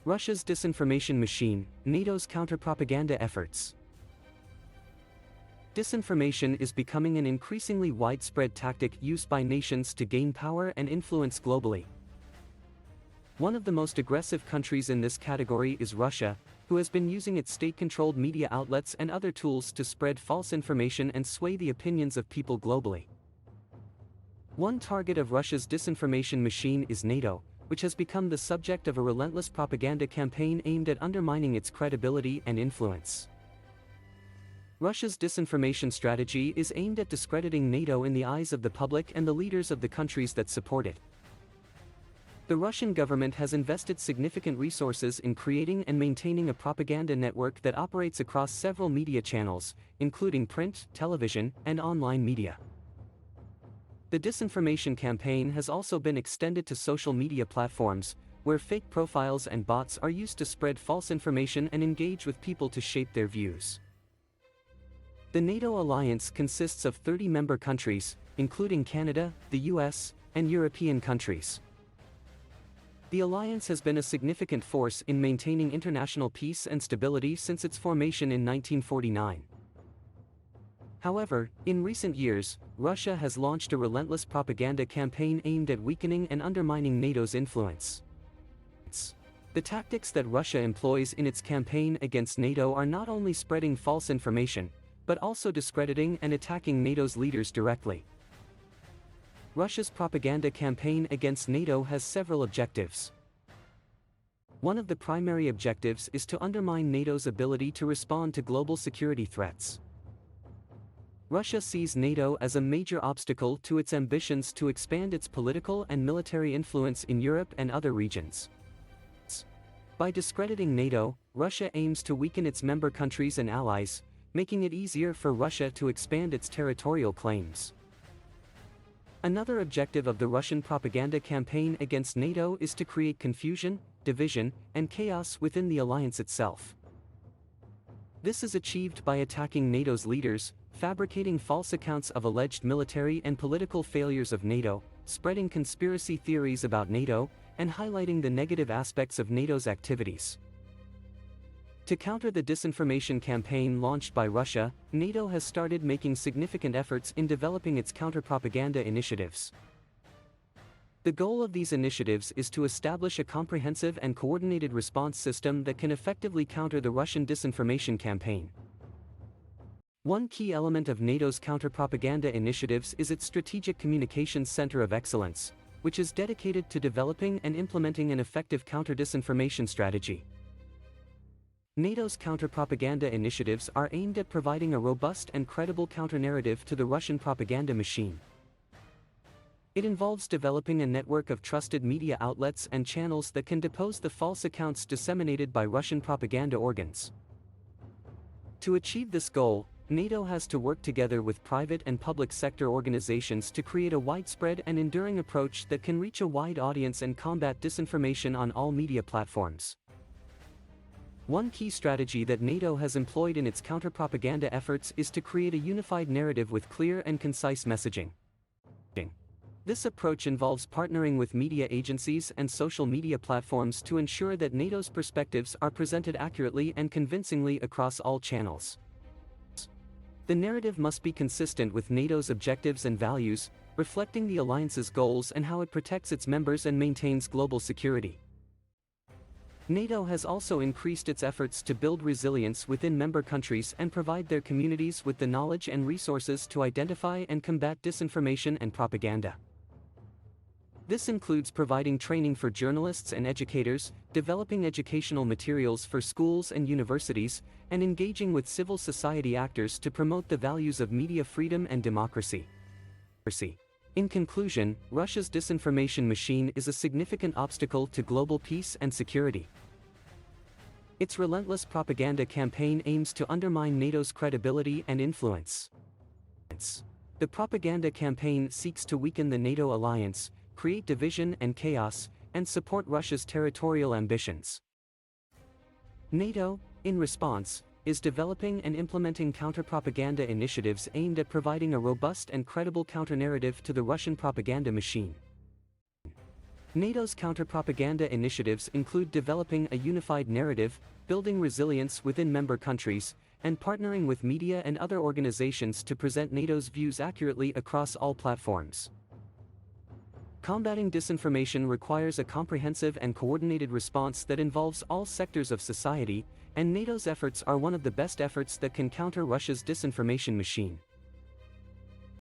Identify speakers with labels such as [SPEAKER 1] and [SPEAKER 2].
[SPEAKER 1] Russia's disinformation machine, NATO's counterpropaganda efforts. Disinformation is becoming an increasingly widespread tactic used by nations to gain power and influence globally. One of the most aggressive countries in this category is Russia, who has been using its state-controlled media outlets and other tools to spread false information and sway the opinions of people globally. One target of Russia's disinformation machine is NATO, which has become the subject of a relentless propaganda campaign aimed at undermining its credibility and influence. Russia's disinformation strategy is aimed at discrediting NATO in the eyes of the public and the leaders of the countries that support it. The Russian government has invested significant resources in creating and maintaining a propaganda network that operates across several media channels, including print, television, and online media. The disinformation campaign has also been extended to social media platforms, where fake profiles and bots are used to spread false information and engage with people to shape their views. The NATO alliance consists of 30 member countries, including Canada, the US, and European countries. The alliance has been a significant force in maintaining international peace and stability since its formation in 1949. However, in recent years, Russia has launched a relentless propaganda campaign aimed at weakening and undermining NATO's influence. The tactics that Russia employs in its campaign against NATO are not only spreading false information, but also discrediting and attacking NATO's leaders directly. Russia's propaganda campaign against NATO has several objectives. One of the primary objectives is to undermine NATO's ability to respond to global security threats. Russia sees NATO as a major obstacle to its ambitions to expand its political and military influence in Europe and other regions. By discrediting NATO, Russia aims to weaken its member countries and allies, making it easier for Russia to expand its territorial claims. Another objective of the Russian propaganda campaign against NATO is to create confusion, division, and chaos within the alliance itself. This is achieved by attacking NATO's leaders, fabricating false accounts of alleged military and political failures of NATO, spreading conspiracy theories about NATO, and highlighting the negative aspects of NATO's activities. To counter the disinformation campaign launched by Russia, NATO has started making significant efforts in developing its counterpropaganda initiatives. The goal of these initiatives is to establish a comprehensive and coordinated response system that can effectively counter the Russian disinformation campaign. One key element of NATO's counterpropaganda initiatives is its Strategic Communications Center of Excellence, which is dedicated to developing and implementing an effective counter-disinformation strategy. NATO's counterpropaganda initiatives are aimed at providing a robust and credible counter-narrative to the Russian propaganda machine. It involves developing a network of trusted media outlets and channels that can depose the false accounts disseminated by Russian propaganda organs. To achieve this goal, NATO has to work together with private and public sector organizations to create a widespread and enduring approach that can reach a wide audience and combat disinformation on all media platforms. One key strategy that NATO has employed in its counterpropaganda efforts is to create a unified narrative with clear and concise messaging. This approach involves partnering with media agencies and social media platforms to ensure that NATO's perspectives are presented accurately and convincingly across all channels. The narrative must be consistent with NATO's objectives and values, reflecting the alliance's goals and how it protects its members and maintains global security. NATO has also increased its efforts to build resilience within member countries and provide their communities with the knowledge and resources to identify and combat disinformation and propaganda. This includes providing training for journalists and educators, developing educational materials for schools and universities, and engaging with civil society actors to promote the values of media freedom and democracy. In conclusion, Russia's disinformation machine is a significant obstacle to global peace and security. Its relentless propaganda campaign aims to undermine NATO's credibility and influence. The propaganda campaign seeks to weaken the NATO alliance, create division and chaos, and support Russia's territorial ambitions. NATO, in response, is developing and implementing counter-propaganda initiatives aimed at providing a robust and credible counter-narrative to the Russian propaganda machine. NATO's counterpropaganda initiatives include developing a unified narrative, building resilience within member countries, and partnering with media and other organizations to present NATO's views accurately across all platforms. Combating disinformation requires a comprehensive and coordinated response that involves all sectors of society, and NATO's efforts are one of the best efforts that can counter Russia's disinformation machine.